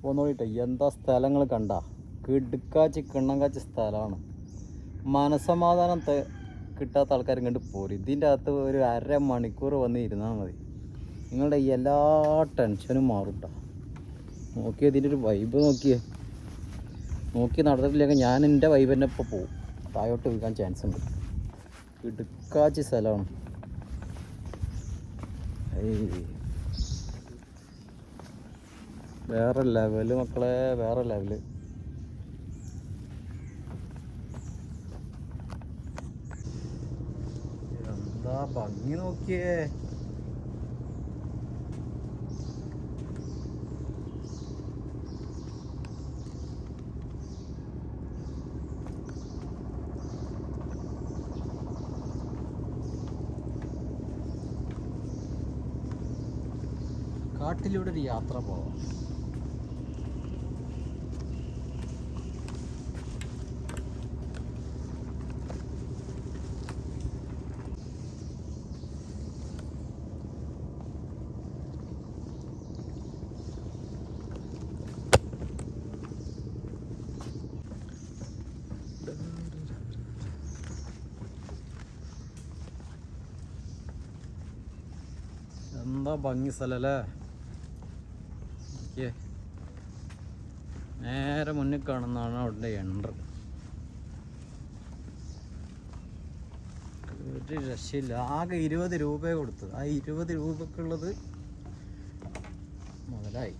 ഒന്നോട്ടെ എന്താ സ്ഥലങ്ങൾ കണ്ട കിടുക്കാച്ചി കിണ്ണങ്കാച്ചി സ്ഥലമാണ്. മനസമാധാനം കിട്ടാത്ത ആൾക്കാരും കണ്ട് പോരും. ഇതിൻ്റെ അകത്ത് ഒരു അരമണിക്കൂർ വന്ന് ഇരുന്നാൽ മതി, നിങ്ങളുടെ എല്ലാ ടെൻഷനും മാറും കേട്ടോ. നോക്കിയേ ഇതിൻ്റെ ഒരു വൈബ് നോക്കി നടന്നിട്ടില്ലെങ്കിൽ ഞാൻ എൻ്റെ വൈബ് തന്നെ ഇപ്പോൾ പോവും, താഴോട്ട് വീഴാൻ ചാൻസ് ഉണ്ട്. കിടുക്കാച്ചി സ്ഥലമാണ്. വേറെ ലെവല് മക്കളെ, വേറെ ലെവല്. എന്താ ഭംഗി നോക്കിയേ. കാട്ടിലൂടെ ഒരു യാത്ര പോവാം. എന്താ ഭംഗി സ്ഥലല്ലേ. നേരെ മുന്നിൽ കാണുന്നതാണ് അവിടെ എൻട്രി. ഒരു രക്ഷയില്ല. ആകെ 20 രൂപയെ കൊടുത്തു. ആ 20 രൂപക്കുള്ളത് മുതലായി,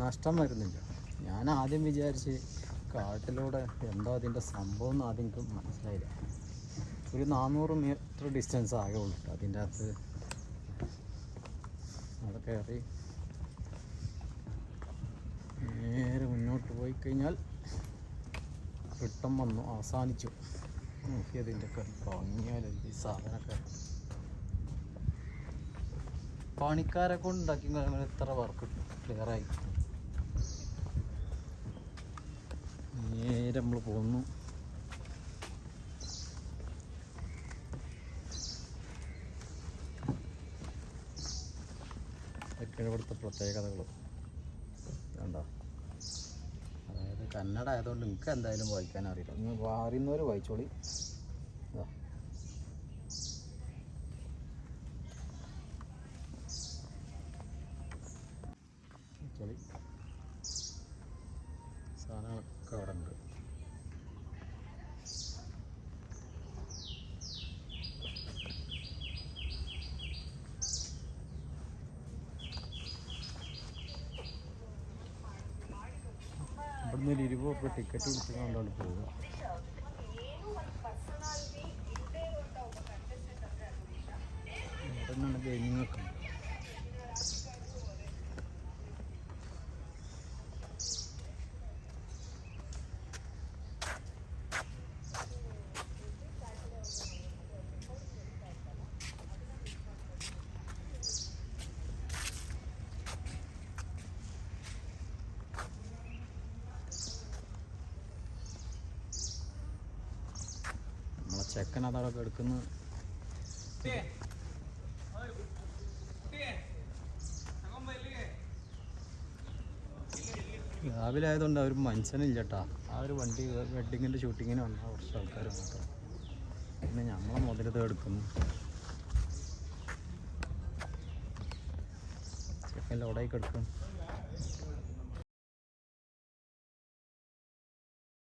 നഷ്ടം വരുന്നില്ല. ഞാൻ ആദ്യം വിചാരിച്ച് കാട്ടിലൂടെ എന്താ അതിൻ്റെ സംഭവം എന്ന് ആദ്യം എനിക്ക് മനസ്സിലായില്ല. ഒരു 400 മീറ്റർ ഡിസ്റ്റൻസ് ആകെ ഉള്ളൂ അതിൻ്റെ അകത്ത്. അവിടെ കയറി നേരെ മുന്നോട്ട് പോയി കഴിഞ്ഞാൽ വെട്ടം വന്നു, അവസാനിച്ചു. നോക്കിയതിൻ്റെ ഒക്കെ ഭംഗിയാലല്ലേ ഈ സാധനമൊക്കെ. പണിക്കാരെ കൊണ്ട് ഉണ്ടാക്കി എത്ര വർക്ക് ക്ലിയറായി. നേരെ നമ്മൾ പോകുന്നു. ഇതൊക്കെയാണ് ഇവിടുത്തെ പ്രത്യേകതകൾ. കണ്ടോ, അതായത് കന്നഡ ആയതുകൊണ്ട് നിങ്ങൾക്ക് എന്തായാലും വായിക്കാൻ അറിയില്ല. നിങ്ങൾ അറിയുന്നവർ വായിച്ചോളി. സാധനങ്ങളൊക്കെ അവിടെ ഉണ്ട്. ഇവിടുന്ന് ഒരു 20 രൂപ ടിക്കറ്റ് കൊടുത്തുകൊണ്ടാണ് പോവുക. ഇവിടെ നിന്നാണ് ഗെയിമിങ്ങൊക്കെ. ചെക്കൻ അതവിടെ എടുക്കുന്നു. രാവിലെ ആയതുകൊണ്ട് അവർ മനുഷ്യനില്ല കേട്ടോ. ആ ഒരു വണ്ടി വെഡ്ഡിങ്ങിൻ്റെ ഷൂട്ടിങ്ങിന് വന്ന കുറച്ച് ആൾക്കാർ മാത്രം. പിന്നെ നമ്മളെ മുതലത് എടുക്കുന്നു. ചെക്കൻ ലോഡായി കിടക്കും.